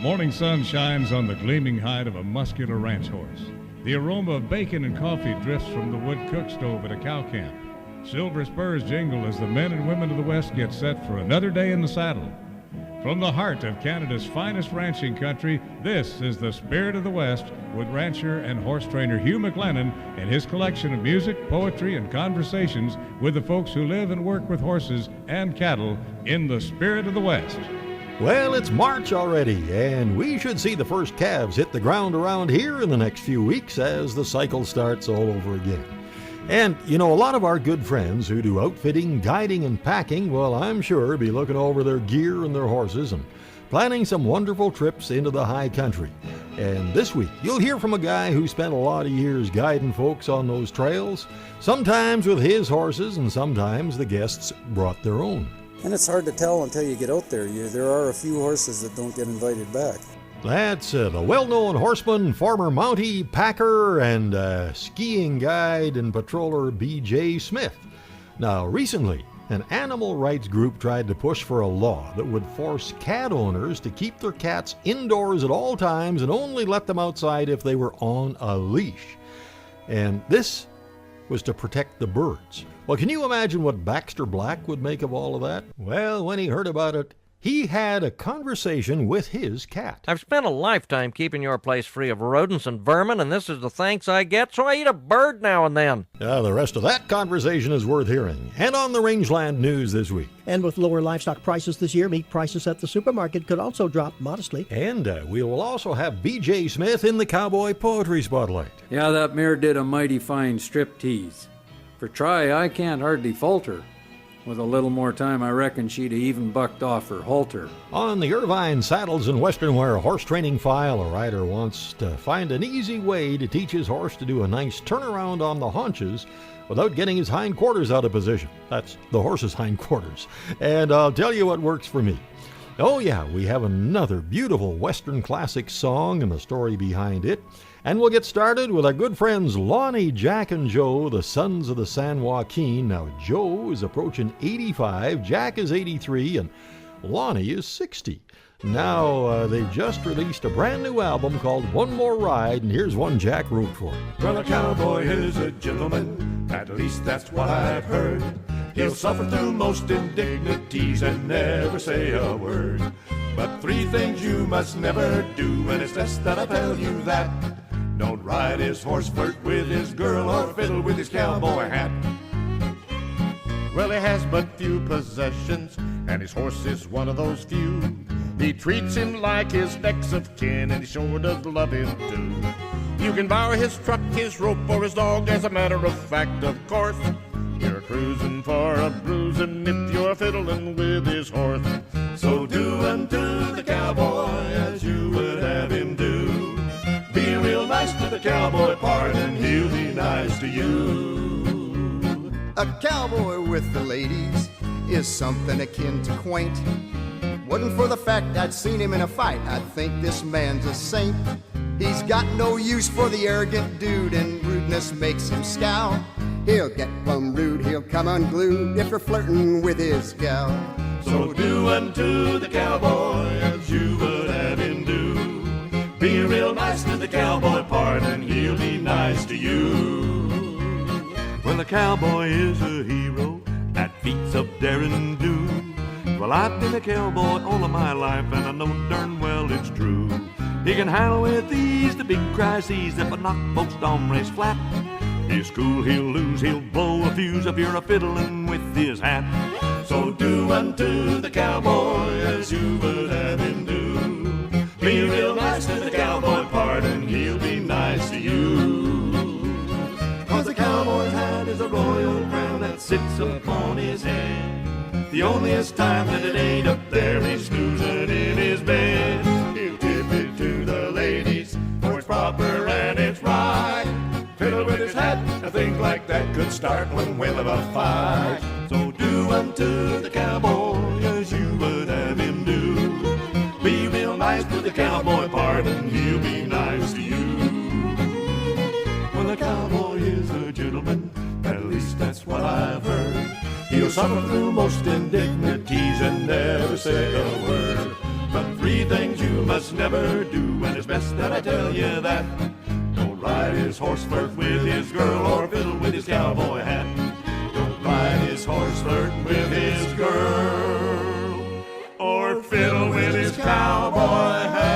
morning sun shines on the gleaming hide of a muscular ranch horse. The aroma of bacon and coffee drifts from the wood cook stove at a cow camp. Silver spurs jingle as the men and women of the West get set for another day in the saddle. From the heart of Canada's finest ranching country, this is the Spirit of the West with rancher and horse trainer Hugh McLennan and his collection of music, poetry, and conversations with the folks who live and work with horses and cattle in the Spirit of the West. Well, it's March already, and we should see the first calves hit the ground around here in the next few weeks as the cycle starts all over again. And, you know, a lot of our good friends who do outfitting, guiding, and packing, well, I'm sure be looking over their gear and their horses and planning some wonderful trips into the high country. And this week, you'll hear from a guy who spent a lot of years guiding folks on those trails, sometimes with his horses, and sometimes the guests brought their own. And it's hard to tell until you get out there. There are a few horses that don't get invited back. That's the well-known horseman, former Mountie, packer, and skiing guide and patroller B.J. Smith. Now, recently, an animal rights group tried to push for a law that would force cat owners to keep their cats indoors at all times and only let them outside if they were on a leash. And this was to protect the birds. Well, can you imagine what Baxter Black would make of all of that? Well, when he heard about it, he had a conversation with his cat. I've spent a lifetime keeping your place free of rodents and vermin, and this is the thanks I get, so I eat a bird now and then. The rest of that conversation is worth hearing, and on the Rangeland News this week. And with lower livestock prices this year, meat prices at the supermarket could also drop modestly. And we will also have B.J. Smith in the Cowboy Poetry Spotlight. Yeah, that mare did a mighty fine striptease. For try, I can't hardly falter. With a little more time, I reckon she'd have even bucked off her halter. On the Irvine Saddles and Western Wear horse training file, a rider wants to find an easy way to teach his horse to do a nice turnaround on the haunches without getting his hindquarters out of position. That's the horse's hindquarters. And I'll tell you what works for me. Oh yeah, we have another beautiful Western classic song and the story behind it. And we'll get started with our good friends Lonnie, Jack, and Joe, the sons of the San Joaquin. Now, Joe is approaching 85, Jack is 83, and Lonnie is 60. Now, they've just released a brand new album called One More Ride, and here's one Jack wrote for it. Well, a cowboy is a gentleman, at least that's what I've heard. He'll suffer through most indignities and never say a word. But three things you must never do, and it's best that I tell you that. Don't ride his horse, flirt with his girl, or fiddle with his cowboy hat. Well, he has but few possessions, and his horse is one of those few. He treats him like his next of kin, and he sure does love him too. You can borrow his truck, his rope, or his dog, as a matter of fact, of course. You're cruising for a bruising if you're fiddling with his horse. So do unto the cowboy as you would have him do. Be real nice to the cowboy part, and he'll be nice to you. A cowboy with the ladies is something akin to quaint. Wasn't for the fact I'd seen him in a fight, I'd think this man's a saint. He's got no use for the arrogant dude, and rudeness makes him scowl. He'll get plumb rude, he'll come unglued if you're flirting with his gal. So do unto the cowboy as you would have him do. Be real nice to the cowboy part, and he'll be nice to you. Well, the cowboy is a hero at feats of daring do. Well, I've been a cowboy all of my life, and I know darn well it's true. He can handle with ease the big crises that would knock most hombres flat. He's cool, he'll lose, he'll blow a fuse if you're a fiddling with his hat. So do unto the cowboy as you would have him do. Be real nice to the cowboy part, and he'll be nice to you. 'Cause the cowboy's hat is a royal crown that sits upon his head. The onlyest time that it ain't up there, he's snoozing in his bed. He'll tip it to the ladies, for it's proper and it's right. Fiddle with his hat, a thing like that could start one whale of a fight. So do unto the cowboy as you would have him do. Be real nice to the cowboy part, and he'll be nice to you. Well, the cowboy is a gentleman, at least that's what I've heard. He'll suffer through most indignities and never say a word. But 3 things you must never do, and it's best that I tell you that. Don't ride his horse, flirt with his girl, or fiddle with his cowboy hat. Don't ride his horse, flirt with his girl, or fiddle with his cowboy hat.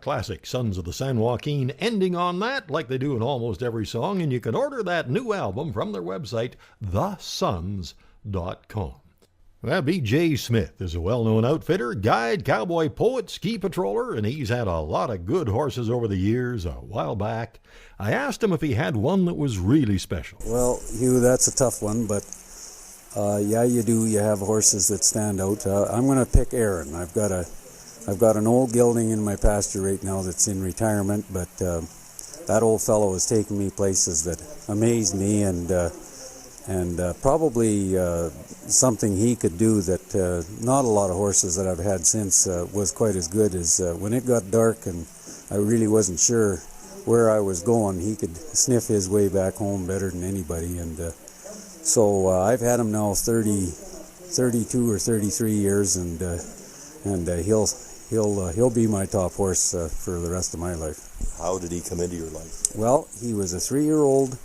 Classic Sons of the San Joaquin ending on that, like they do in almost every song, and you can order that new album from their website, thesons.com. Well, B.J. Smith is a well-known outfitter, guide, cowboy, poet, ski patroller, and he's had a lot of good horses over the years. A while back, I asked him if he had one that was really special. Well, Hugh, that's a tough one, but yeah, you do. You have horses that stand out. I'm going to pick Aaron. I've got an old gelding in my pasture right now that's in retirement, but that old fellow has taken me places that amazed me, and probably something he could do that not a lot of horses that I've had since was quite as good as when it got dark and I really wasn't sure where I was going, he could sniff his way back home better than anybody. And so I've had him now 32 or 33 years, and he'll be my top horse for the rest of my life. How did he come into your life? Well, he was a 3-year-old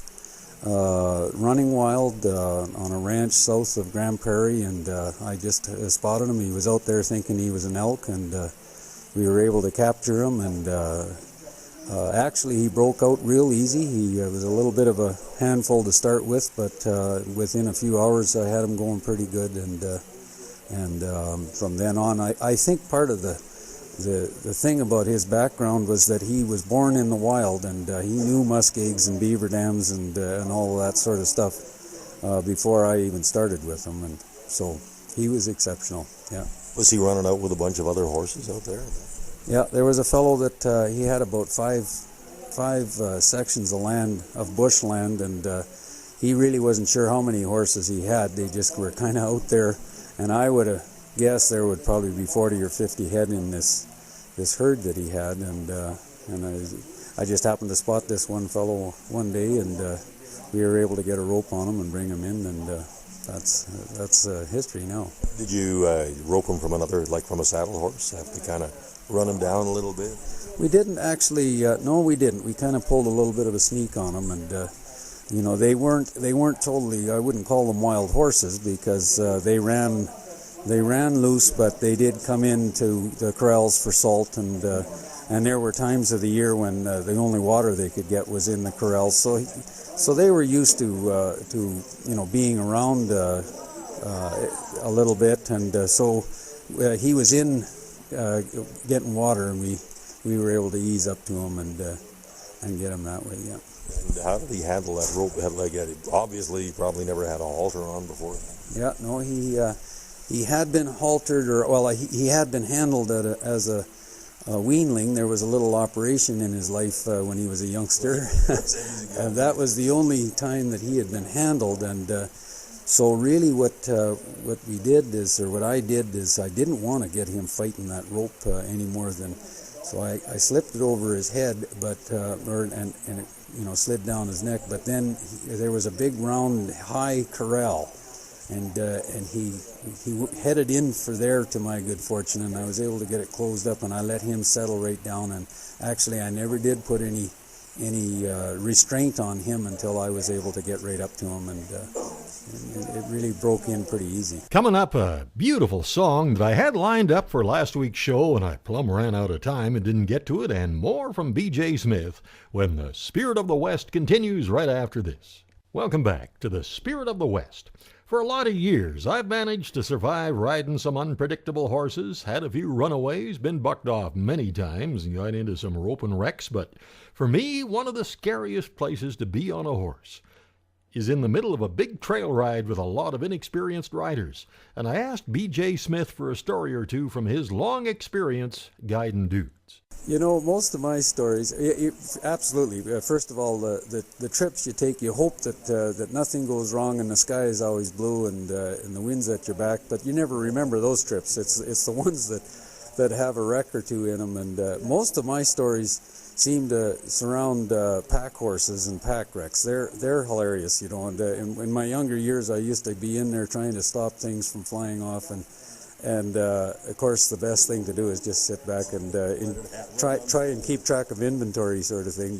running wild on a ranch south of Grand Prairie, and I just spotted him. He was out there thinking he was an elk, and we were able to capture him, and actually he broke out real easy. He was a little bit of a handful to start with, but within a few hours I had him going pretty good, and from then on, I think part of the thing about his background was that he was born in the wild, and he knew muskegs and beaver dams and all of that sort of stuff before I even started with him, and so he was exceptional. Yeah. Was he running out with a bunch of other horses out there? Yeah, there was a fellow that he had about five sections of land, of bushland, and he really wasn't sure how many horses he had. They just were kind of out there, and I would have guessed there would probably be 40 or 50 head in this herd that he had, and I just happened to spot this one fellow one day, and we were able to get a rope on him and bring him in, and that's history now. Did you rope him from another, like from a saddle horse? Have to kind of run him down a little bit? We didn't actually. No, we didn't. We kind of pulled a little bit of a sneak on him, and they weren't totally. I wouldn't call them wild horses because they ran loose, but they did come into the corrals for salt, and there were times of the year when the only water they could get was in the corrals. So they were used to being around a little bit, and so he was in getting water, and we were able to ease up to him and get him that way. Yeah. And how did he handle that rope? Obviously, he probably never had a halter on before. Yeah, no, he had been haltered, he had been handled as a weanling. There was a little operation in his life when he was a youngster, and that was the only time that he had been handled. And so really what we did is, or what I did is, I didn't want to get him fighting that rope any more than, so I slipped it over his head, but and it slid down his neck. But then there was a big round high corral, and he headed in for there, to my good fortune, and I was able to get it closed up, and I let him settle right down. And actually I never did put any restraint on him until I was able to get right up to him, and it really broke in pretty easy. Coming up, a beautiful song that I had lined up for last week's show, and I plumb ran out of time and didn't get to it, and more from B.J. Smith when the Spirit of the West continues right after this. Welcome back to the Spirit of the West. For a lot of years, I've managed to survive riding some unpredictable horses, had a few runaways, been bucked off many times, and got into some roping wrecks, but for me, one of the scariest places to be on a horse is in the middle of a big trail ride with a lot of inexperienced riders. And I asked B.J. Smith for a story or two from his long experience guiding dudes. Most of my stories, absolutely. First of all, the trips you take, you hope that nothing goes wrong and the sky is always blue and the wind's at your back, but you never remember those trips. It's the ones that have a wreck or two in them. And most of my stories, seem to surround pack horses and pack wrecks. They're hilarious, you know. And in my younger years, I used to be in there trying to stop things from flying off, and of course, the best thing to do is just sit back and try and keep track of inventory, sort of thing.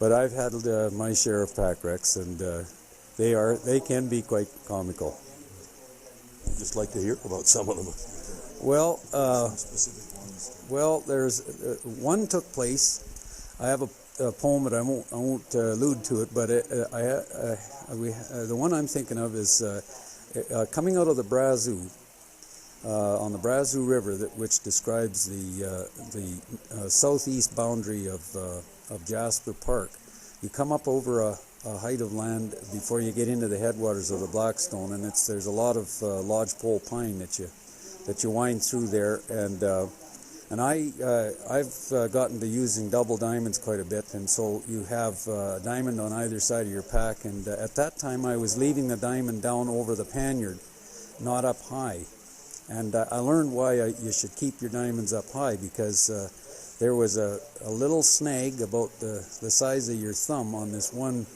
But I've had my share of pack wrecks, and they can be quite comical. I'd just like to hear about some of them. Well, Specific ones. well, there's one took place. I have a poem, but I won't allude to it. But the one I'm thinking of is coming out of the Brazos. On the Brazos River, which describes the southeast boundary of Jasper Park. You come up over a height of land before you get into the headwaters of the Blackstone, and there's a lot of lodgepole pine that you wind through there, and I've gotten to using double diamonds quite a bit, and so you have a diamond on either side of your pack, and at that time I was leaving the diamond down over the panniard, not up high. And I learned why you should keep your diamonds up high, because there was a little snag about the size of your thumb on this one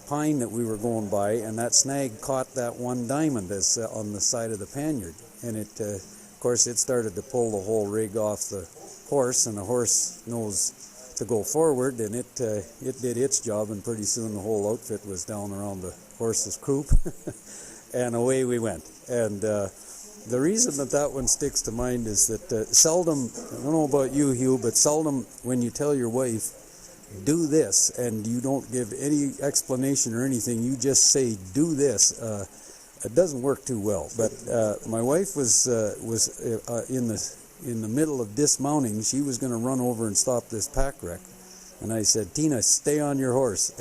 pine that we were going by, and that snag caught that one diamond that's on the side of the panniard. And of course, it started to pull the whole rig off the horse, and the horse knows to go forward, and it did its job, and pretty soon the whole outfit was down around the horse's croup, and away we went. And the reason that one sticks to mind is that seldom, I don't know about you, Hugh, but seldom when you tell your wife, do this, and you don't give any explanation or anything, you just say, do this, it doesn't work too well. But my wife was in the middle of dismounting. She was going to run over and stop this pack wreck. And I said, Tina, stay on your horse.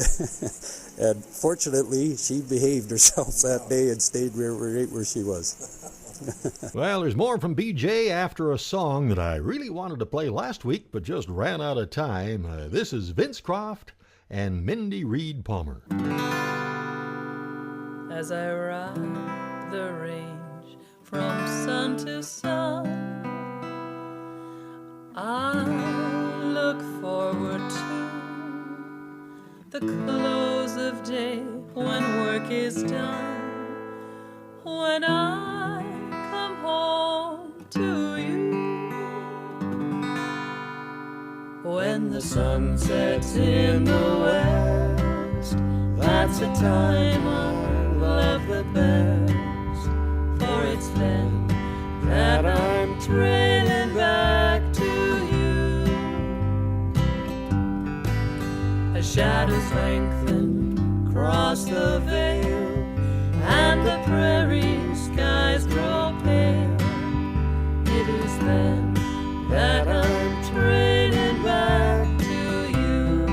And fortunately, she behaved herself that day and stayed right where she was. Well, there's more from BJ after a song that I really wanted to play last week, but just ran out of time. This is Vince Croft and Mindy Reed Palmer. As I ride the range from sun to sun, I look forward to the close of day when work is done, when I come home to you. When the sun sets in the west, that's the time I love the best, for it's then that I'm trailing back to you. As shadows lengthen across the vale, and the prairie skies grow pale, it is then that I'm trailing back to you.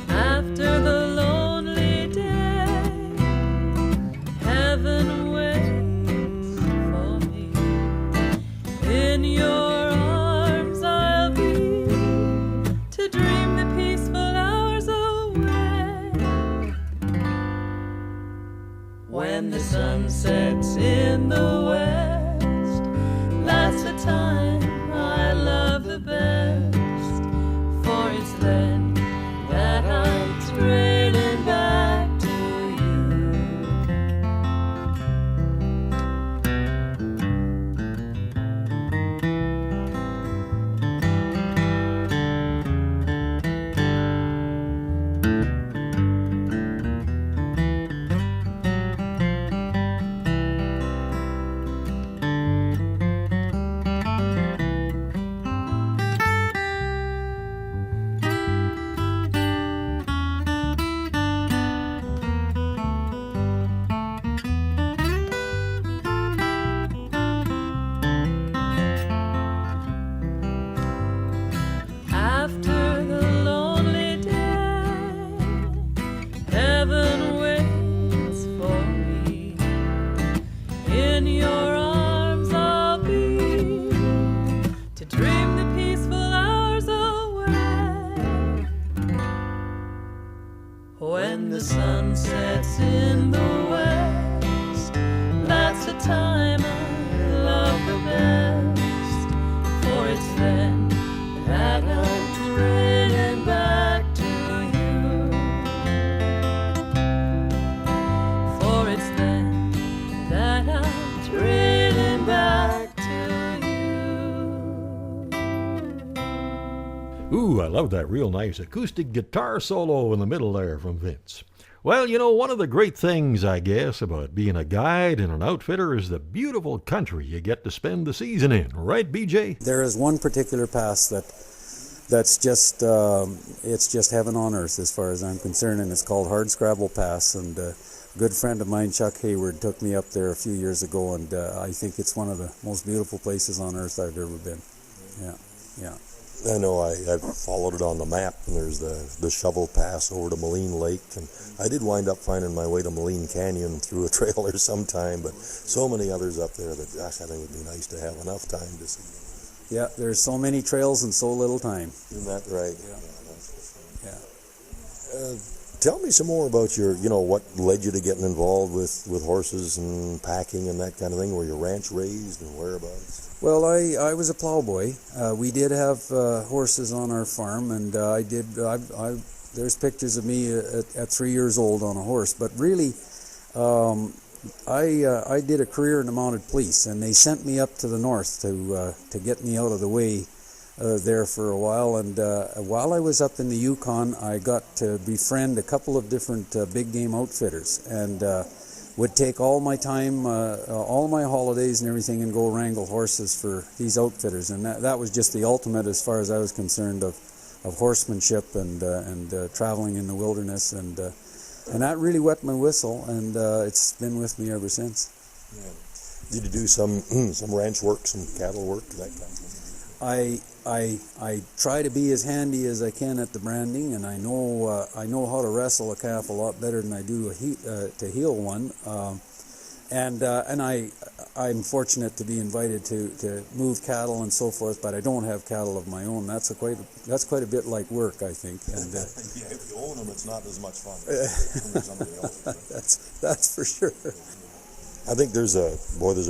After the lonely day, heaven waits for me. In your arms I'll be, to dream the peaceful hours away. When the sun sets in the west, that's the time I love the best, for it's then that I'm trailing back to After the lonely day, heaven waits for me. In your arms I'll be, to dream the peaceful hours away. When the sun sets in the west, that's the time I love the best, Ooh, I love that real nice acoustic guitar solo in the middle there from Vince. Well, you know, one of the great things, I guess, about being a guide and an outfitter is the beautiful country you get to spend the season in, right, BJ? There is one particular pass that's just it's just heaven on earth as far as I'm concerned, and it's called Hardscrabble Pass. And a good friend of mine, Chuck Hayward, took me up there a few years ago, and I think it's one of the most beautiful places on earth I've ever been. Yeah. I know I followed it on the map, and there's the shovel pass over to Moline Lake, and I did wind up finding my way to Moline Canyon through a trailer sometime, but so many others up there that, gosh, I think it would be nice to have enough time to see. Yeah, there's so many trails and so little time. Isn't that right? Yeah. Tell me some more about what led you to getting involved with horses and packing and that kind of thing. Were you ranch raised and whereabouts? Well, I was a plowboy. We did have horses on our farm, and there's pictures of me at 3 years old on a horse. But really, I did a career in the mounted police, and they sent me up to the north to get me out of the way there for a while. And while I was up in the Yukon, I got to befriend a couple of different big game outfitters, and would take all my time, all my holidays and everything, and go wrangle horses for these outfitters. And that was just the ultimate, as far as I was concerned, of horsemanship and traveling in the wilderness. And that really wet my whistle, and it's been with me ever since. Yeah. Did you do some ranch work, some cattle work, that kind of thing? I try to be as handy as I can at the branding, and I know how to wrestle a calf a lot better than I do to heel one. And I'm fortunate to be invited to move cattle and so forth, but I don't have cattle of my own. That's quite a bit like work, I think. And yeah, if you own them, it's not as much fun. That's for sure. I think there's a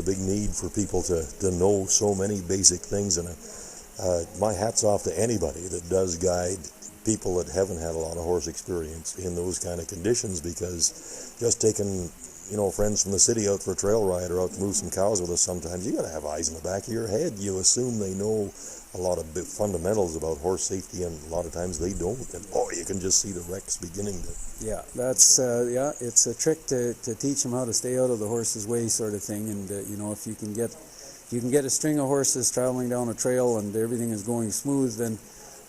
big need for people to know so many basic things, and my hat's off to anybody that does guide people that haven't had a lot of horse experience in those kind of conditions, because just taking friends from the city out for a trail ride or out to move some cows with us, sometimes you got to have eyes in the back of your head. You assume they know a lot of fundamentals about horse safety, and a lot of times they don't, and you can just see the wrecks beginning to. Yeah, that's it's a trick to teach them how to stay out of the horse's way, sort of thing. And if you can get a string of horses traveling down a trail and everything is going smooth,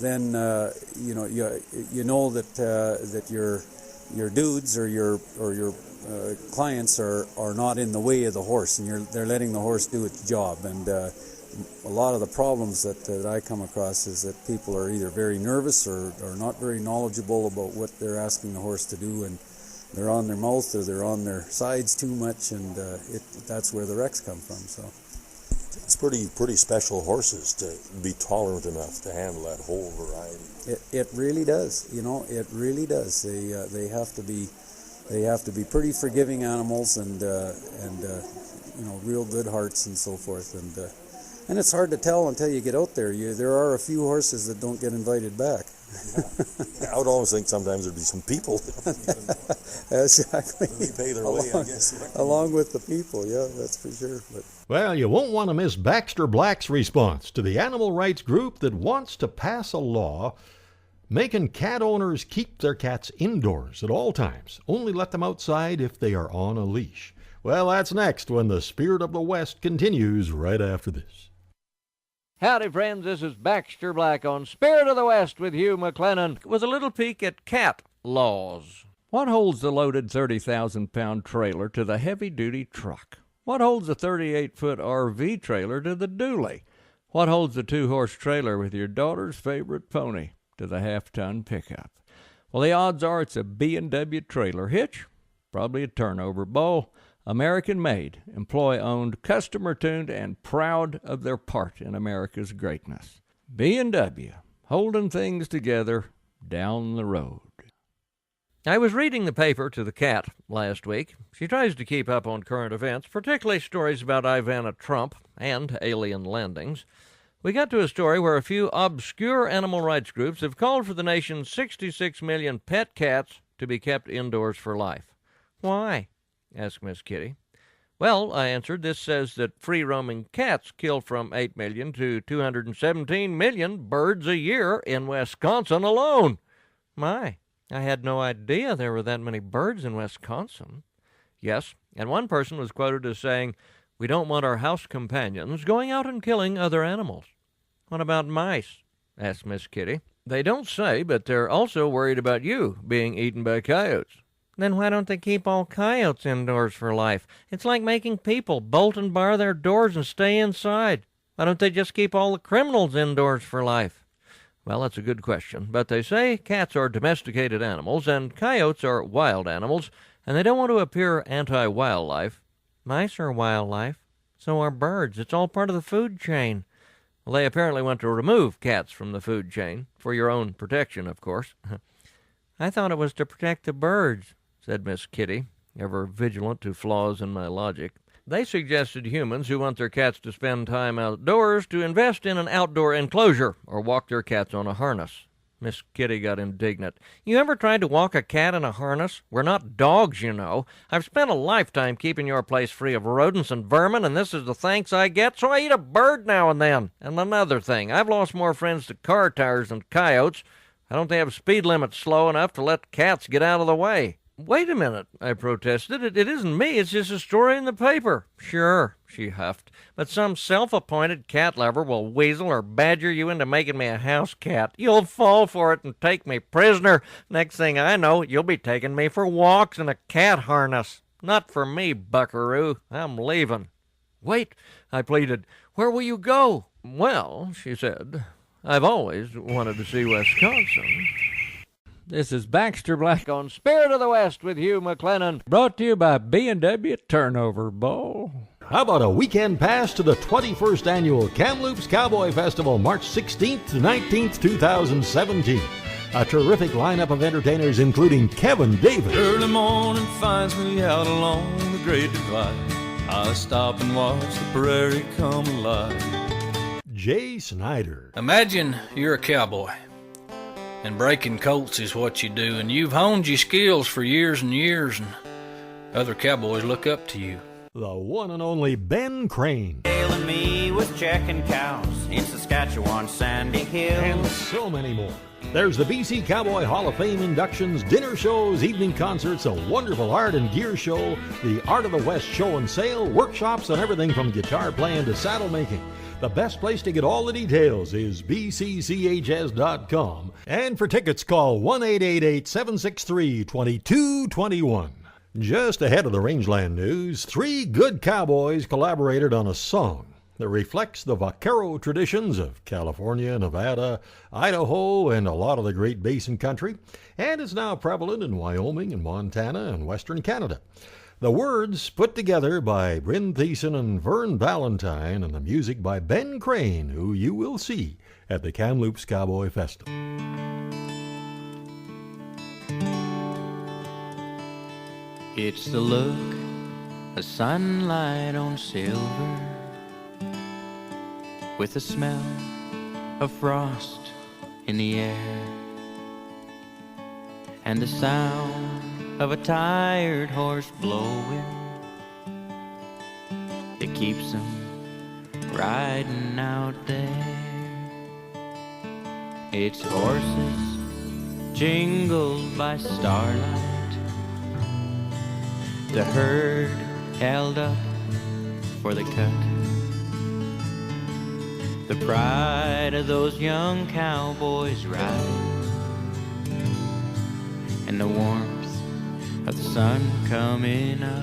then you know that your dudes or your clients are not in the way of the horse, and they're letting the horse do its job. And a lot of the problems that I come across is that people are either very nervous or not very knowledgeable about what they're asking the horse to do, and they're on their mouth or they're on their sides too much, and that's where the wrecks come from. So it's pretty special horses to be tolerant enough to handle that whole variety. It really does. It really does. They have to be pretty forgiving animals, and real good hearts and so forth. And it's hard to tell until you get out there. There are a few horses that don't get invited back. Yeah, I would always think sometimes there'd be some people. Exactly. They pay their way, I guess. Along with the people, yeah, that's for sure. But. Well, you won't want to miss Baxter Black's response to the animal rights group that wants to pass a law making cat owners keep their cats indoors at all times. Only let them outside if they are on a leash. Well, that's next when the Spirit of the West continues right after this. Howdy, friends. This is Baxter Black on Spirit of the West with Hugh McLennan. With a little peek at cat laws. What holds the loaded 30,000-pound trailer to the heavy-duty truck? What holds a 38-foot RV trailer to the dually? What holds the 2-horse trailer with your daughter's favorite pony to the half-ton pickup? Well, the odds are it's a B&W trailer hitch, probably a turnover bowl, American-made, employee-owned, customer-tuned, and proud of their part in America's greatness. B&W, holding things together down the road. I was reading the paper to the cat last week. She tries to keep up on current events, particularly stories about Ivana Trump and alien landings. We got to a story where a few obscure animal rights groups have called for the nation's 66 million pet cats to be kept indoors for life. Why? Asked Miss Kitty. Well, I answered, this says that free-roaming cats kill from 8 million to 217 million birds a year in Wisconsin alone. My, I had no idea there were that many birds in Wisconsin. Yes, and one person was quoted as saying, "We don't want our house companions going out and killing other animals." "What about mice?" asked Miss Kitty. "They don't say, but they're also worried about you being eaten by coyotes." "Then why don't they keep all coyotes indoors for life? It's like making people bolt and bar their doors and stay inside. Why don't they just keep all the criminals indoors for life?" Well, that's a good question, but they say cats are domesticated animals and coyotes are wild animals, and they don't want to appear anti-wildlife. Mice are wildlife. So are birds. It's all part of the food chain. Well, they apparently want to remove cats from the food chain, for your own protection, of course. "I thought it was to protect the birds," said Miss Kitty, ever vigilant to flaws in my logic. They suggested humans who want their cats to spend time outdoors to invest in an outdoor enclosure or walk their cats on a harness. Miss Kitty got indignant. "You ever tried to walk a cat in a harness? We're not dogs, you know. I've spent a lifetime keeping your place free of rodents and vermin, and this is the thanks I get, so I eat a bird now and then. And another thing, I've lost more friends to car tires than coyotes. I don't have speed limits slow enough to let cats get out of the way." "Wait a minute," I protested. It isn't me. It's just a story in the paper." "Sure," she huffed, "but some self-appointed cat lover will weasel or badger you into making me a house cat. You'll fall for it and take me prisoner. Next thing I know, you'll be taking me for walks in a cat harness. Not for me, buckaroo. I'm leaving." "Wait," I pleaded. "Where will you go?" "Well," she said, "I've always wanted to see Wisconsin." This is Baxter Black on Spirit of the West with Hugh McLennan, brought to you by B&W Turnover Bowl. How about a weekend pass to the 21st Annual Kamloops Cowboy Festival, March 16th to 19th, 2017. A terrific lineup of entertainers, including Kevin Davis. Early morning finds me out along the Great Divide. I stop and watch the prairie come alive. Jay Snyder. Imagine you're a cowboy, and breaking colts is what you do, and you've honed your skills for years and years, and other cowboys look up to you. The one and only Ben Crane. Dale and me was checking cows in Saskatchewan, Sandy Hill. And so many more. There's the BC Cowboy Hall of Fame inductions, dinner shows, evening concerts, a wonderful art and gear show, the Art of the West show and sale, workshops, and everything from guitar playing to saddle making. The best place to get all the details is bcchs.com. And for tickets, call 1-888-763-2221. Just ahead of the Rangeland news, 3 good cowboys collaborated on a song that reflects the vaquero traditions of California, Nevada, Idaho, and a lot of the Great Basin country, and is now prevalent in Wyoming and Montana and Western Canada. The words put together by Bryn Thiessen and Vern Valentine, and the music by Ben Crane, who you will see at the Kamloops Cowboy Festival. It's the look of sunlight on silver, with the smell of frost in the air, and the sound of a tired horse blowing that keeps him riding out there. It's horses jingled by starlight, the herd held up for the cut, the pride of those young cowboys riding, and the warmth of the sun coming up.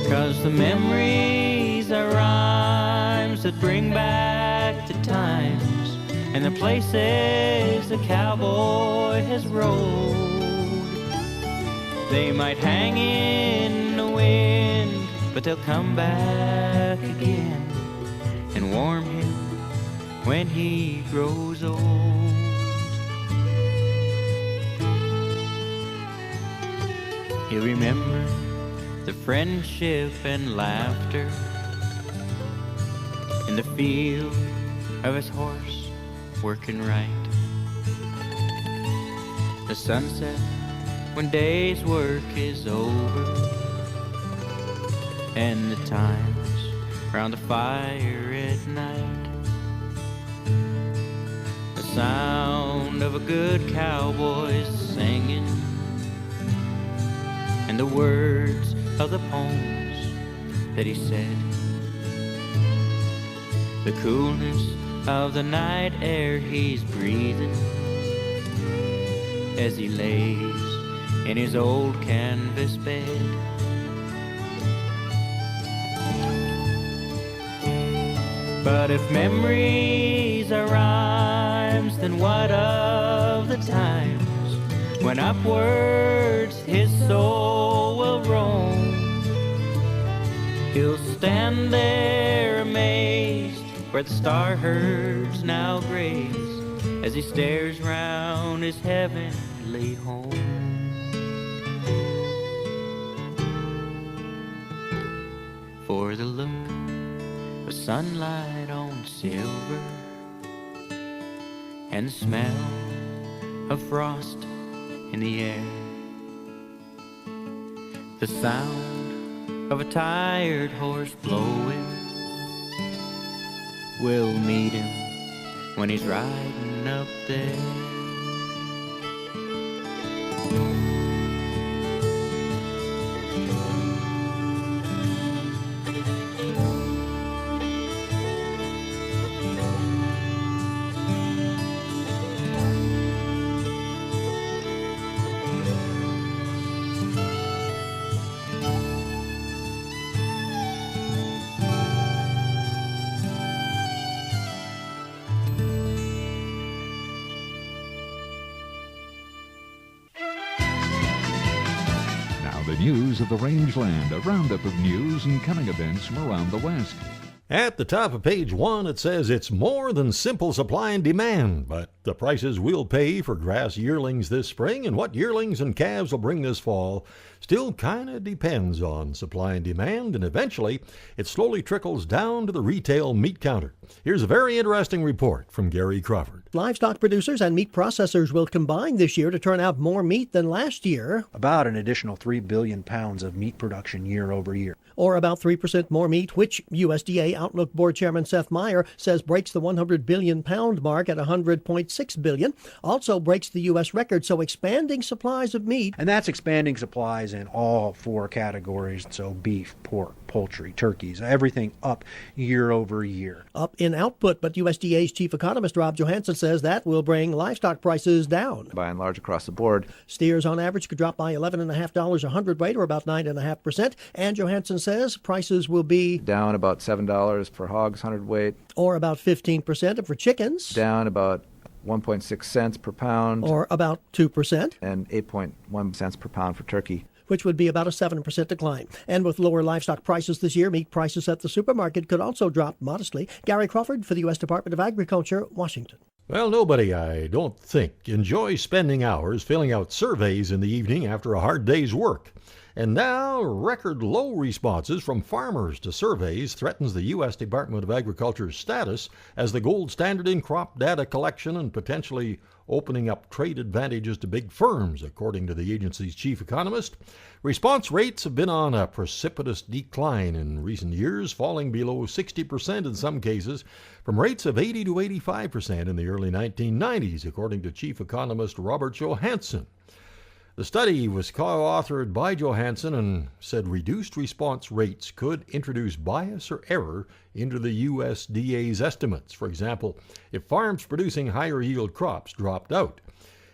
'Cause the memories are rhymes that bring back the times and the places the cowboy has rode. They might hang in the wind, but they'll come back again and warm him when he grows old. He'll remember the friendship and laughter in the feel of his horse working right, the sunset when day's work is over, and the times round the fire at night. The sound of a good cowboy's singing, and the words of the poems that he said. The coolness of the night air he's breathing as he lays in his old canvas bed. But if memories are rhymes, then what of the times when upwards his soul will roam? He'll stand there amazed where the star herds now graze, as he stares round his heavenly home. For the look of sunlight on silver, and the smell of frost in the air, the sound of a tired horse blowing, will meet him when he's riding up there. News of the Rangeland, a roundup of news and coming events from around the West. At the top of page 1, it says it's more than simple supply and demand, but the prices we'll pay for grass yearlings this spring and what yearlings and calves will bring this fall still kind of depends on supply and demand, and eventually it slowly trickles down to the retail meat counter. Here's a very interesting report from Gary Crawford. Livestock producers and meat processors will combine this year to turn out more meat than last year. About an additional 3 billion pounds of meat production year over year. Or about 3% more meat, which USDA Outlook Board Chairman Seth Meyer says breaks the 100 billion pound mark at 100.6 billion. Also breaks the U.S. record, so expanding supplies of meat. And that's expanding supplies in all 4 categories, so beef, pork, poultry, turkeys, everything up year over year. Up in output, but USDA's chief economist Rob Johansson says that will bring livestock prices down. By and large across the board. Steers on average could drop by $11.50 a hundredweight, or about 9.5%, and Johansson says prices will be down about $7 for hogs hundredweight, or about 15%, for chickens down about 1.6 cents per pound, or about 2%, and 8.1 cents per pound for turkey, which would be about a 7% decline. And with lower livestock prices this year, meat prices at the supermarket could also drop modestly. Gary Crawford for the U.S. Department of Agriculture, Washington. Well, nobody, I don't think, enjoys spending hours filling out surveys in the evening after a hard day's work. And now, record low responses from farmers to surveys threatens the U.S. Department of Agriculture's status as the gold standard in crop data collection and potentially opening up trade advantages to big firms, according to the agency's chief economist. Response rates have been on a precipitous decline in recent years, falling below 60% in some cases, from rates of 80 to 85% in the early 1990s, according to chief economist Robert Johansson. The study was co-authored by Johansson and said reduced response rates could introduce bias or error into the USDA's estimates. For example, if farms producing higher yield crops dropped out.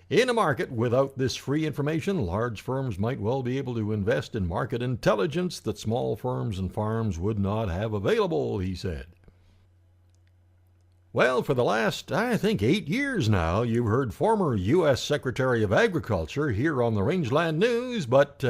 In a market without this free information, large firms might well be able to invest in market intelligence that small firms and farms would not have available, he said. Well, for the last, I think, 8 years now, you've heard former U.S. Secretary of Agriculture here on the Rangeland News, but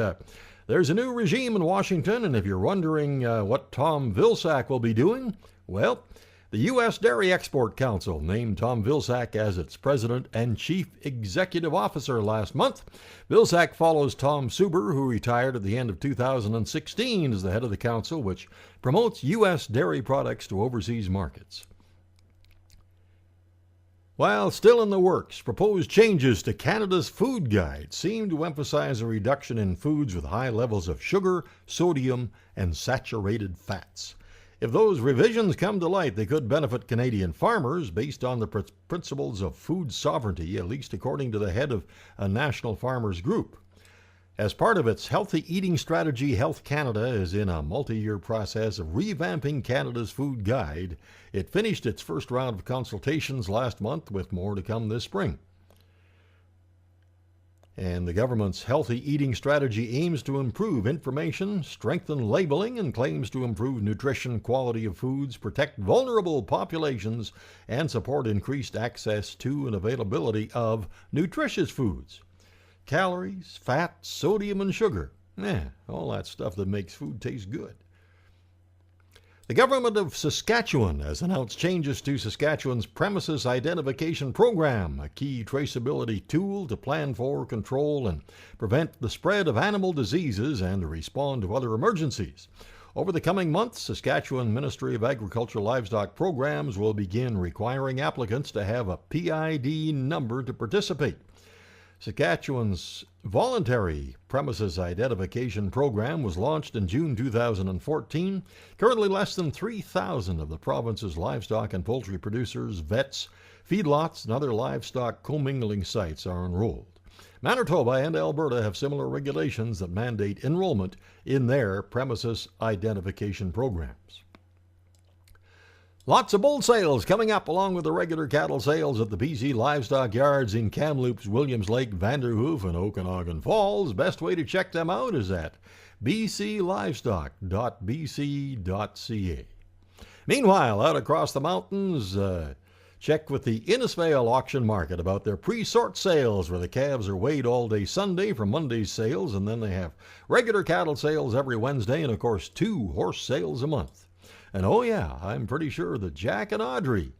there's a new regime in Washington, and if you're wondering what Tom Vilsack will be doing, well, the U.S. Dairy Export Council named Tom Vilsack as its president and chief executive officer last month. Vilsack follows Tom Suber, who retired at the end of 2016 as the head of the council, which promotes U.S. dairy products to overseas markets. While still in the works, proposed changes to Canada's food guide seem to emphasize a reduction in foods with high levels of sugar, sodium, and saturated fats. If those revisions come to light, they could benefit Canadian farmers based on the principles of food sovereignty, at least according to the head of a national farmers group. As part of its healthy eating strategy, Health Canada is in a multi-year process of revamping Canada's food guide. It finished its first round of consultations last month, with more to come this spring. And the government's healthy eating strategy aims to improve information, strengthen labeling, and claims to improve nutrition, quality of foods, protect vulnerable populations, and support increased access to and availability of nutritious foods. Calories, fat, sodium, and sugar. All that stuff that makes food taste good. The government of Saskatchewan has announced changes to Saskatchewan's Premises Identification Program, a key traceability tool to plan for, control, and prevent the spread of animal diseases and to respond to other emergencies. Over the coming months, Saskatchewan Ministry of Agriculture Livestock Programs will begin requiring applicants to have a PID number to participate. Saskatchewan's voluntary Premises Identification Program was launched in June 2014. Currently, less than 3,000 of the province's livestock and poultry producers, vets, feedlots, and other livestock commingling sites are enrolled. Manitoba and Alberta have similar regulations that mandate enrollment in their Premises Identification programs. Lots of bull sales coming up along with the regular cattle sales at the BC Livestock Yards in Kamloops, Williams Lake, Vanderhoof, and Okanagan Falls. Best way to check them out is at bclivestock.bc.ca. Meanwhile, out across the mountains, check with the Innisfail Auction Market about their pre-sort sales, where the calves are weighed all day Sunday for Monday's sales, and then they have regular cattle sales every Wednesday, and of course 2 horse sales a month. And oh yeah, I'm pretty sure that Jack and Audrey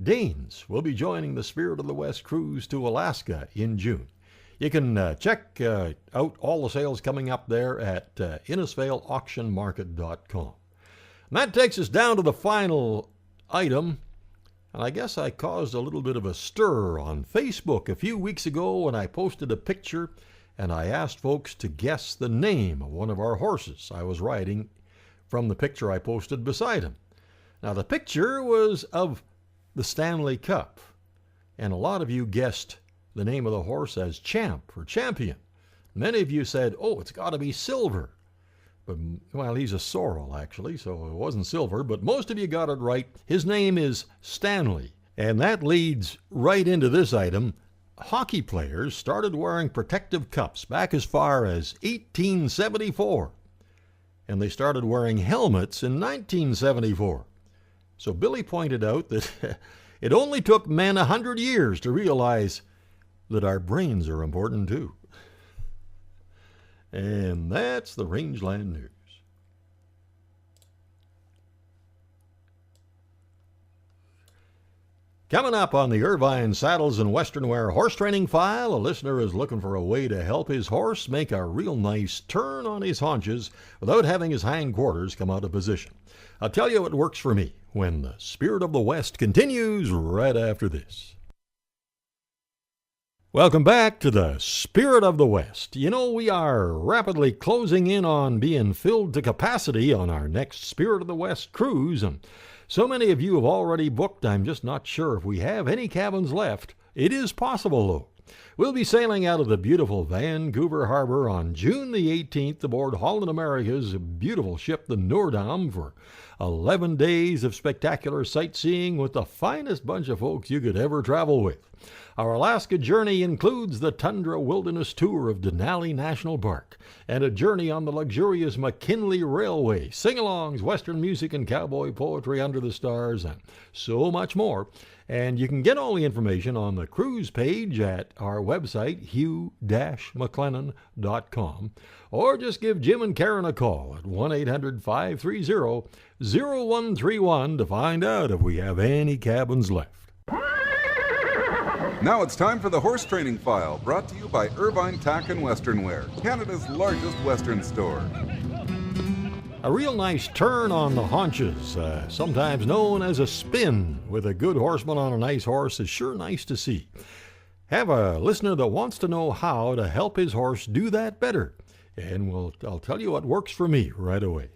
Danes will be joining the Spirit of the West cruise to Alaska in June. You can check out all the sales coming up there at InnisfailAuctionMarket.com. And that takes us down to the final item. And I guess I caused a little bit of a stir on Facebook a few weeks ago when I posted a picture and I asked folks to guess the name of one of our horses I was riding from the picture I posted beside him. Now, the picture was of the Stanley Cup, and a lot of you guessed the name of the horse as Champ or Champion. Many of you said, oh, it's got to be Silver. But, well, he's a sorrel, actually, so it wasn't Silver, but most of you got it right. His name is Stanley, and that leads right into this item. Hockey players started wearing protective cups back as far as 1874. And they started wearing helmets in 1974. So Billy pointed out that it only took men 100 years to realize that our brains are important too. And that's the Rangeland News. Coming up on the Irvine Saddles and Western Wear Horse Training File, a listener is looking for a way to help his horse make a real nice turn on his haunches without having his hindquarters come out of position. I'll tell you what works for me when the Spirit of the West continues right after this. Welcome back to the Spirit of the West. You know, we are rapidly closing in on being filled to capacity on our next Spirit of the West cruise, and so many of you have already booked, I'm just not sure if we have any cabins left. It is possible, though. We'll be sailing out of the beautiful Vancouver Harbor on June the 18th aboard Holland America's beautiful ship, the Noordam, for 11 days of spectacular sightseeing with the finest bunch of folks you could ever travel with. Our Alaska journey includes the Tundra Wilderness Tour of Denali National Park and a journey on the luxurious McKinley Railway, sing-alongs, Western music and cowboy poetry under the stars, and so much more. And you can get all the information on the cruise page at our website, hugh-mclennan.com, or just give Jim and Karen a call at 1-800-530-0131 to find out if we have any cabins left. Now it's time for the Horse Training File, brought to you by Irvine Tack and Western Wear, Canada's largest Western store. A real nice turn on the haunches, sometimes known as a spin, with a good horseman on a nice horse is sure nice to see. Have a listener that wants to know how to help his horse do that better, and I'll tell you what works for me right away.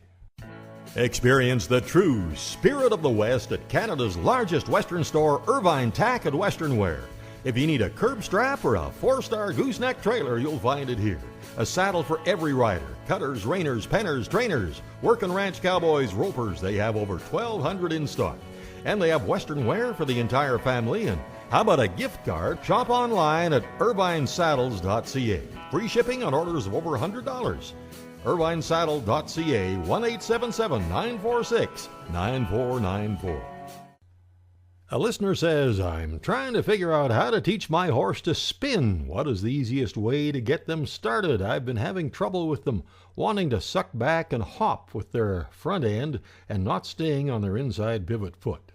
Experience the true spirit of the West at Canada's largest Western store, Irvine Tack and Western Wear. If you need a curb strap or a 4-star gooseneck trailer, you'll find it here. A saddle for every rider. Cutters, reiners, penners, trainers, working ranch cowboys, ropers. They have over 1,200 in stock. And they have Western wear for the entire family. And how about a gift card? Shop online at irvinesaddles.ca. Free shipping on orders of over $100. irvinesaddle.ca, 1-877-946-9494. A listener says, I'm trying to figure out how to teach my horse to spin. What is the easiest way to get them started? I've been having trouble with them wanting to suck back and hop with their front end and not staying on their inside pivot foot.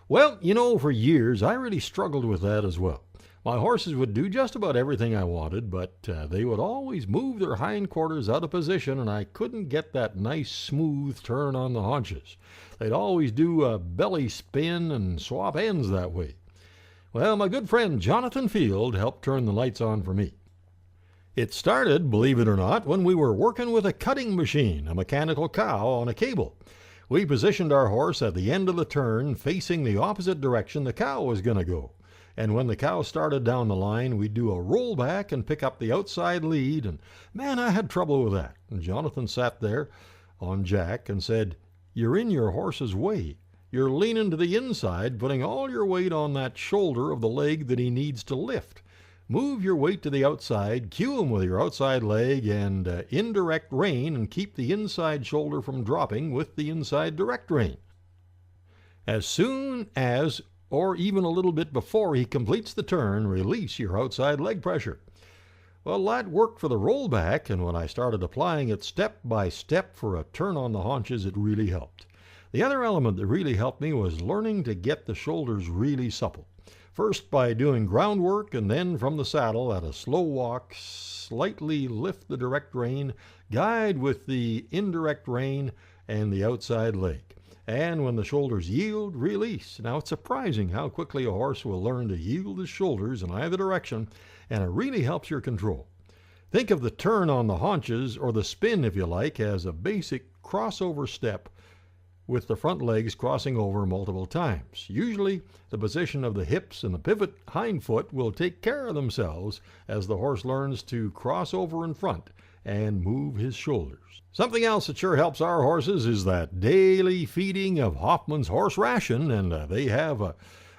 Well, for years I really struggled with that as well. My horses would do just about everything I wanted, but they would always move their hindquarters out of position, and I couldn't get that nice, smooth turn on the haunches. They'd always do a belly spin and swap ends that way. Well, my good friend Jonathan Field helped turn the lights on for me. It started, believe it or not, when we were working with a cutting machine, a mechanical cow on a cable. We positioned our horse at the end of the turn, facing the opposite direction the cow was going to go. And when the cow started down the line, we'd do a rollback and pick up the outside lead. And man, I had trouble with that. And Jonathan sat there on Jack and said, "You're in your horse's way. You're leaning to the inside, putting all your weight on that shoulder of the leg that he needs to lift. Move your weight to the outside, cue him with your outside leg and indirect rein, and keep the inside shoulder from dropping with the inside direct rein. As soon as, or even a little bit before he completes the turn, release your outside leg pressure." Well, that worked for the rollback, and when I started applying it step by step for a turn on the haunches, it really helped. The other element that really helped me was learning to get the shoulders really supple. First by doing groundwork, and then from the saddle at a slow walk, slightly lift the direct rein, guide with the indirect rein and the outside leg. And when the shoulders yield, release. Now, it's surprising how quickly a horse will learn to yield his shoulders in either direction, and it really helps your control. Think of the turn on the haunches, or the spin if you like, as a basic crossover step with the front legs crossing over multiple times. Usually, the position of the hips and the pivot hind foot will take care of themselves as the horse learns to cross over in front and move his shoulders. Something else that sure helps our horses is that daily feeding of Hoffman's Horse Ration, and they have a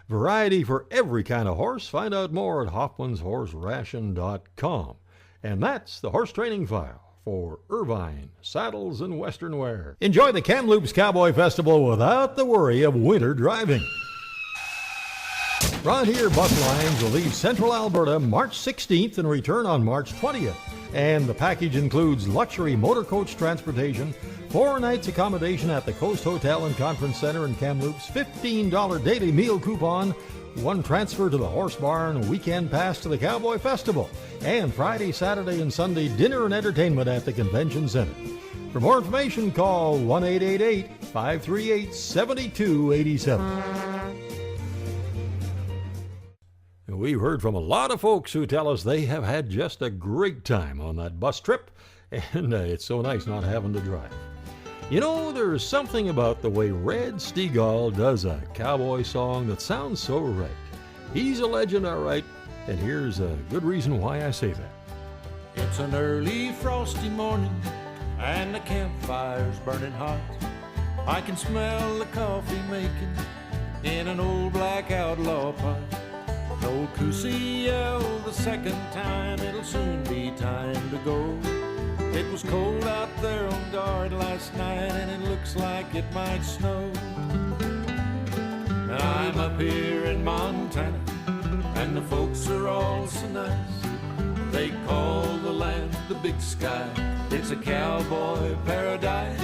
variety for every kind of horse. Find out more at hoffmanshorseration.com. And that's the Horse Training File for Irvine Saddles and Western Wear. Enjoy the Kamloops Cowboy Festival without the worry of winter driving. Frontier Bus Lines will leave Central Alberta March 16th and return on March 20th. And the package includes luxury motor coach transportation, 4 nights accommodation at the Coast Hotel and Conference Center in Kamloops, $15 daily meal coupon, 1 transfer to the Horse Barn, weekend pass to the Cowboy Festival, and Friday, Saturday, and Sunday dinner and entertainment at the Convention Center. For more information, call 1-888-538-7287. We've heard from a lot of folks who tell us they have had just a great time on that bus trip, and it's so nice not having to drive. There's something about the way Red Steagall does a cowboy song that sounds so right. He's a legend, all right, and here's a good reason why I say that. It's an early frosty morning, and the campfire's burning hot. I can smell the coffee making in an old black outlaw pot. Old Coosey yelled the second time, it'll soon be time to go. It was cold out there on guard last night, and it looks like it might snow. And I'm up here in Montana, and the folks are all so nice. They call the land the Big Sky, it's a cowboy paradise.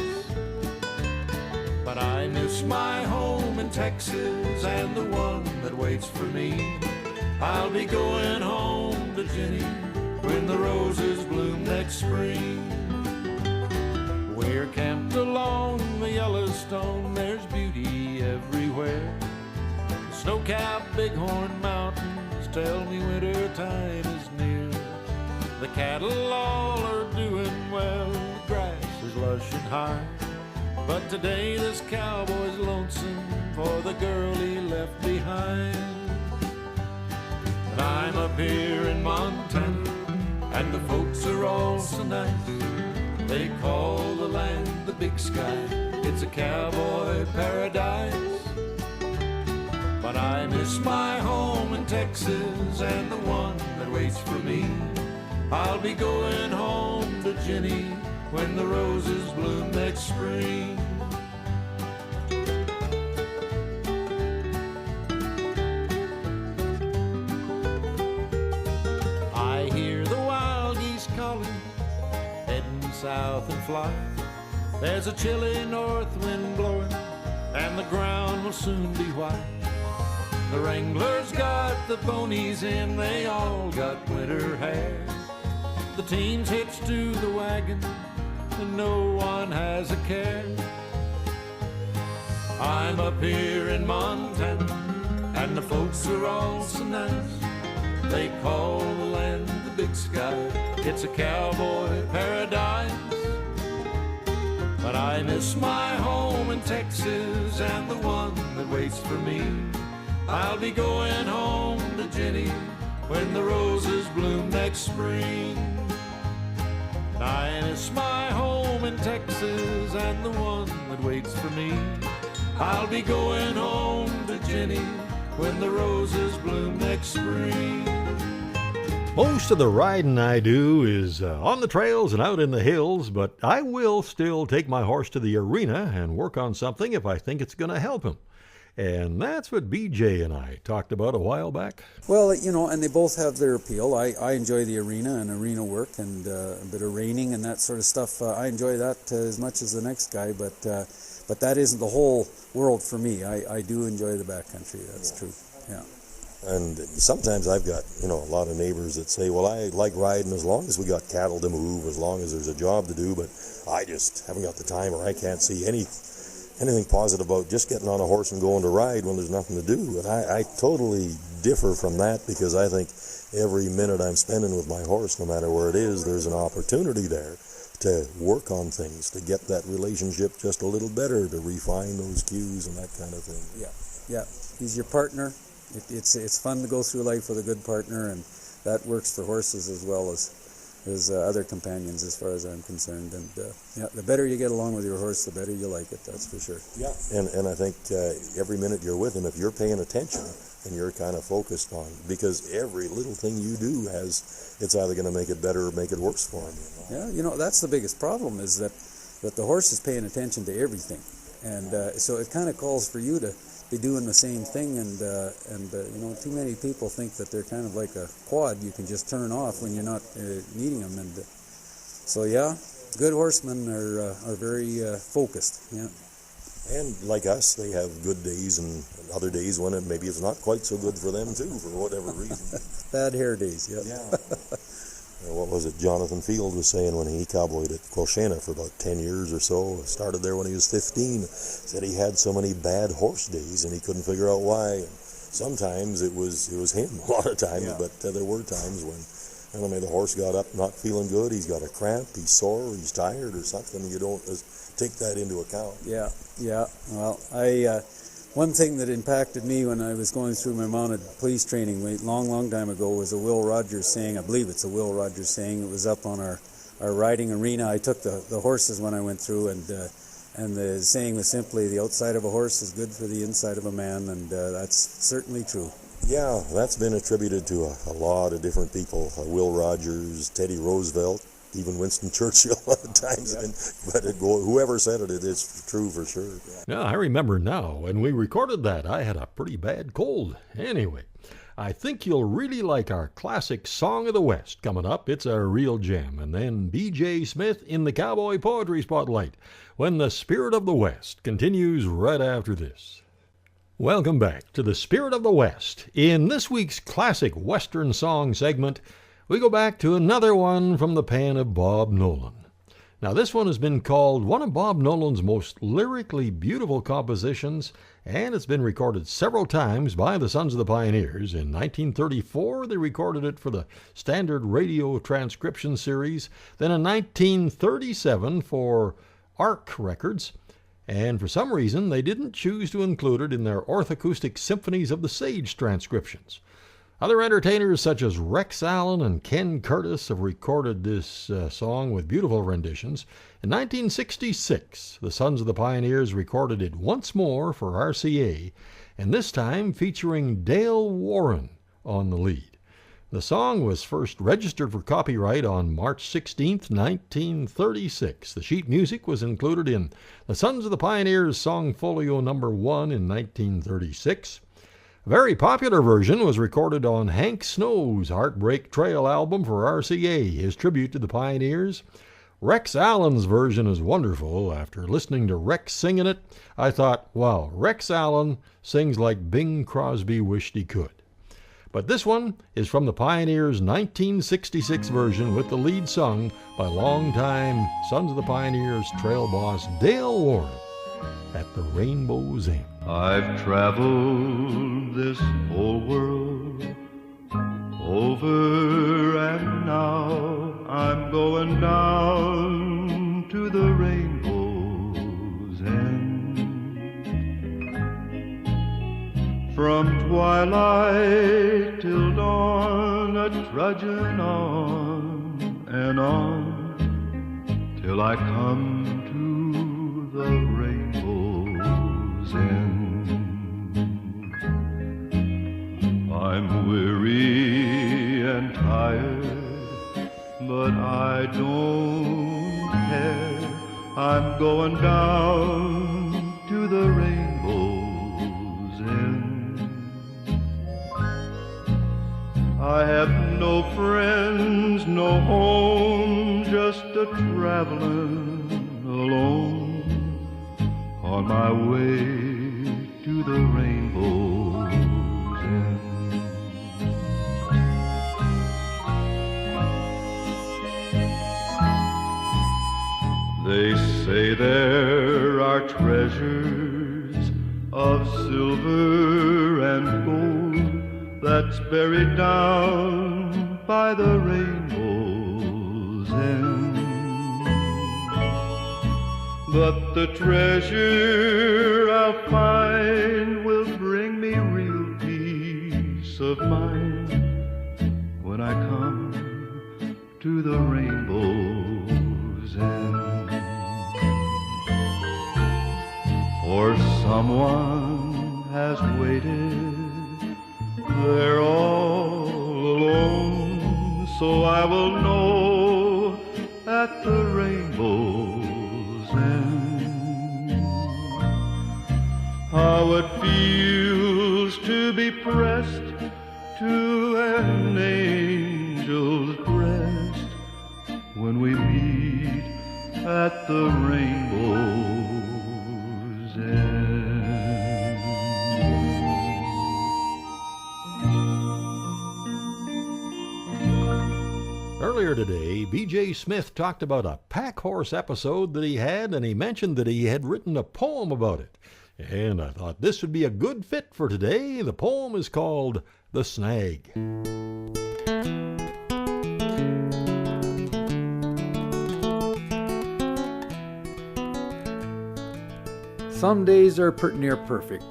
But I miss my home in Texas and the one that waits for me. I'll be going home to Jenny when the roses bloom next spring. We're camped along Yellowstone, there's beauty everywhere. The snow-capped Bighorn Mountains tell me winter time is near. The cattle all are doing well, the grass is lush and high. But today this cowboy's lonesome for the girl he left behind. And I'm up here in Montana, and the folks are all so nice. They call the land the Big Sky, it's a cowboy paradise. But I miss my home in Texas and the one that waits for me. I'll be going home to Jenny when the roses bloom next spring. I hear the wild geese calling, heading south and fly. There's a chilly north wind blowing, and the ground will soon be white. The wranglers got the ponies in, they all got winter hair. The team's hitched to the wagon, and no one has a care. I'm up here in Montana, and the folks are all so nice. They call the land the Big Sky, it's a cowboy paradise. But I miss my home in Texas and the one that waits for me. I'll be going home to Jenny when the roses bloom next spring. I miss my home in Texas and the one that waits for me. I'll be going home to Jenny when the roses bloom next spring. Most of the riding I do is on the trails and out in the hills, but I will still take my horse to the arena and work on something if I think it's going to help him. And that's what BJ and I talked about a while back. Well, you know, and they both have their appeal. I enjoy the arena and arena work and a bit of reining and that sort of stuff. I enjoy that as much as the next guy, but that isn't the whole world for me. I do enjoy the backcountry, that's true, yeah. And sometimes I've got, a lot of neighbors that say, well, I like riding as long as we got cattle to move, as long as there's a job to do, but I just haven't got the time, or I can't see anything positive about just getting on a horse and going to ride when there's nothing to do. And I totally differ from that, because I think every minute I'm spending with my horse, no matter where it is, there's an opportunity there to work on things, to get that relationship just a little better, to refine those cues and that kind of thing. Yeah. He's your partner. It's fun to go through life with a good partner, and that works for horses as well as other companions, as far as I'm concerned. And the better you get along with your horse, the better you like it, that's for sure. Yeah. And I think every minute you're with him, if you're paying attention and you're kind of focused on, because every little thing you do it's either going to make it better or make it worse for him. Yeah, that's the biggest problem, is that the horse is paying attention to everything. And so it kind of calls for you to be doing the same thing, and too many people think that they're kind of like a quad you can just turn off when you're not needing them, and so good horsemen are very focused. Yeah. And like us, they have good days and other days when maybe it's not quite so good for them too, for whatever reason. Bad hair days. Yeah. What was it Jonathan Field was saying when he cowboyed at Quilchena for about 10 years or so? Started there when he was 15. Said he had so many bad horse days and he couldn't figure out why. And sometimes it was him, a lot of times, but there were times when, the horse got up not feeling good, he's got a cramp, he's sore, he's tired or something. You don't take that into account. Yeah. Well, one thing that impacted me when I was going through my mounted police training long time ago was a Will Rogers saying. I believe it's a Will Rogers saying. It was up on our riding arena. I took the horses when I went through, and the saying was simply, the outside of a horse is good for the inside of a man, and that's certainly true. Yeah, that's been attributed to a lot of different people. Will Rogers, Teddy Roosevelt, even Winston Churchill at times. Yeah. But whoever said it is true for sure. Yeah, I remember now. When we recorded that, I had a pretty bad cold. Anyway, I think you'll really like our classic Song of the West coming up. It's a real gem. And then B.J. Smith in the Cowboy Poetry Spotlight, when the Spirit of the West continues right after this. Welcome back to the Spirit of the West. In this week's classic Western song segment, we go back to another one from the pen of Bob Nolan. Now, this one has been called one of Bob Nolan's most lyrically beautiful compositions, and it's been recorded several times by the Sons of the Pioneers. In 1934, they recorded it for the Standard Radio Transcription Series, then in 1937 for Arc Records, and for some reason, they didn't choose to include it in their Orthoacoustic Symphonies of the Sage transcriptions. Other entertainers such as Rex Allen and Ken Curtis have recorded this song with beautiful renditions. In 1966, the Sons of the Pioneers recorded it once more for RCA, and this time featuring Dale Warren on the lead. The song was first registered for copyright on March 16, 1936. The sheet music was included in the Sons of the Pioneers Song Folio No. 1 in 1936. A very popular version was recorded on Hank Snow's Heartbreak Trail album for RCA, his tribute to the Pioneers. Rex Allen's version is wonderful. After listening to Rex singing it, I thought, wow, Rex Allen sings like Bing Crosby wished he could. But this one is from the Pioneers' 1966 version with the lead sung by longtime Sons of the Pioneers trail boss Dale Warren at the Rainbow's End. I've traveled this whole world over, and now I'm going down to the rainbow's end. From twilight till dawn, a-trudging on and on, till I come to the rainbow's end. I'm weary and tired, but I don't care. I'm going down to the rainbow's end. I have no friends, no home, just a-traveling alone on my way to the rainbow's end. They say there are treasures of silver and gold that's buried down by the rainbow's end. But the treasure I'll find will bring me real peace of mind when I come to the rainbow's end. For someone has waited there all alone, so I will know at the rainbow's end how it feels to be pressed to an angel's breast when we meet at the rainbow's end. Earlier today, B.J. Smith talked about a pack horse episode that he had, and he mentioned that he had written a poem about it. And I thought this would be a good fit for today. The poem is called The Snag. Some days are near perfect,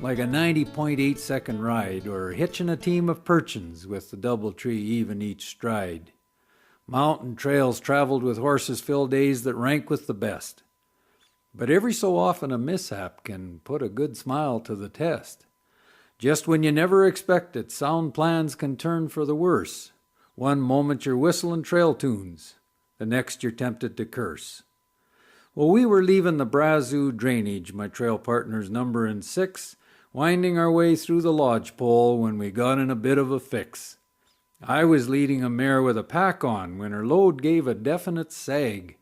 like a 90.8 second ride, or hitching a team of perchins with the Doubletree even each stride. Mountain trails traveled with horses fill days that rank with the best. But every so often a mishap can put a good smile to the test. Just when you never expect it, sound plans can turn for the worse. One moment you're whistling trail tunes, the next you're tempted to curse. Well, we were leaving the Brazos drainage, my trail partners numberin' 6, winding our way through the lodge pole when we got in a bit of a fix. I was leading a mare with a pack on when her load gave a definite sag.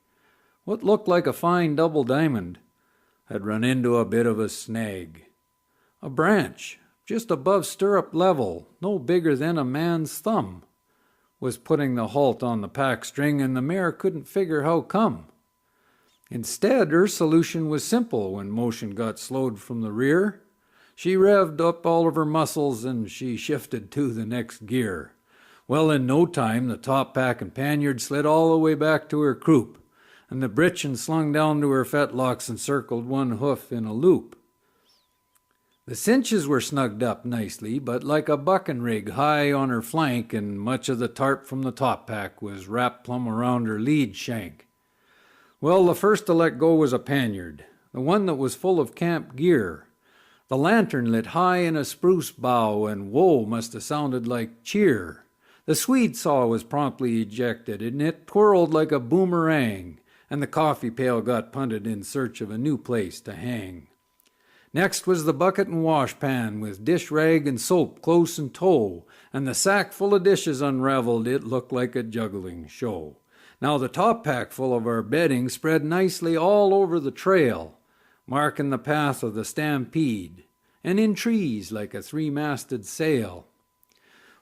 What looked like a fine double diamond had run into a bit of a snag. A branch, just above stirrup level, no bigger than a man's thumb, was putting the halt on the pack string, and the mare couldn't figure how come. Instead, her solution was simple when motion got slowed from the rear. She revved up all of her muscles and she shifted to the next gear. Well, in no time, the top pack and panniard slid all the way back to her croup, and the britchin slung down to her fetlocks and circled one hoof in a loop. The cinches were snugged up nicely, but like a bucking rig high on her flank, and much of the tarp from the top pack was wrapped plumb around her lead shank. Well, the first to let go was a panniard, the one that was full of camp gear. The lantern lit high in a spruce bough, and whoa must have sounded like cheer. The swede saw was promptly ejected, and it twirled like a boomerang, and the coffee pail got punted in search of a new place to hang. Next was the bucket and washpan with dish rag and soap close in tow, and the sack full of dishes unraveled, it looked like a juggling show. Now the top pack full of our bedding spread nicely all over the trail, marking the path of the stampede, and in trees like a three-masted sail.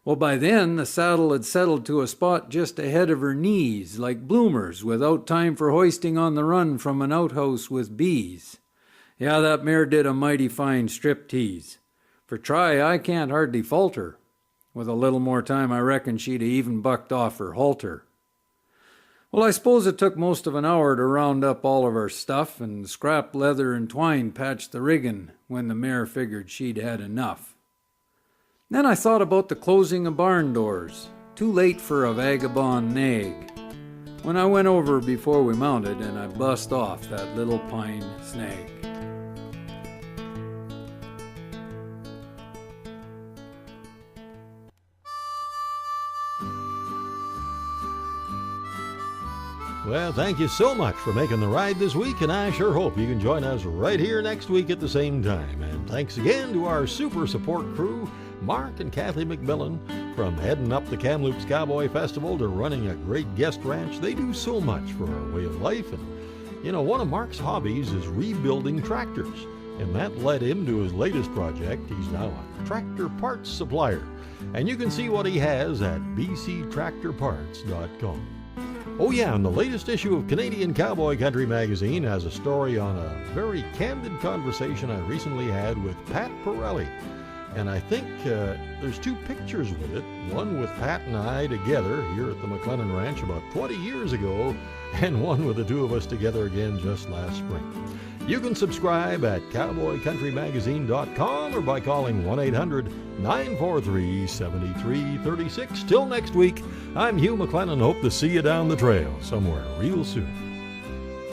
Well, by then, the saddle had settled to a spot just ahead of her knees, like bloomers, without time for hoisting on the run from an outhouse with bees. Yeah, that mare did a mighty fine striptease. For try, I can't hardly falter. With a little more time, I reckon she'd have even bucked off her halter. Well, I suppose it took most of an hour to round up all of our stuff, and scrap leather and twine patched the riggin' when the mare figured she'd had enough. Then I thought about the closing of barn doors, too late for a vagabond nag, when I went over before we mounted and I bust off that little pine snag. Well, thank you so much for making the ride this week, and I sure hope you can join us right here next week at the same time. And thanks again to our super support crew, Mark and Kathy McMillan. From heading up the Kamloops Cowboy Festival to running a great guest ranch, they do so much for our way of life. And, you know, one of Mark's hobbies is rebuilding tractors, and that led him to his latest project. He's now a tractor parts supplier, and you can see what he has at bctractorparts.com. Oh yeah, and the latest issue of Canadian Cowboy Country magazine has a story on a very candid conversation I recently had with Pat Pirelli. And I think there's two pictures with it, one with Pat and I together here at the McLennan Ranch about 20 years ago, and one with the two of us together again just last spring. You can subscribe at cowboycountrymagazine.com or by calling 1-800-943-7336. Till next week, I'm Hugh McLennan. Hope to see you down the trail somewhere real soon.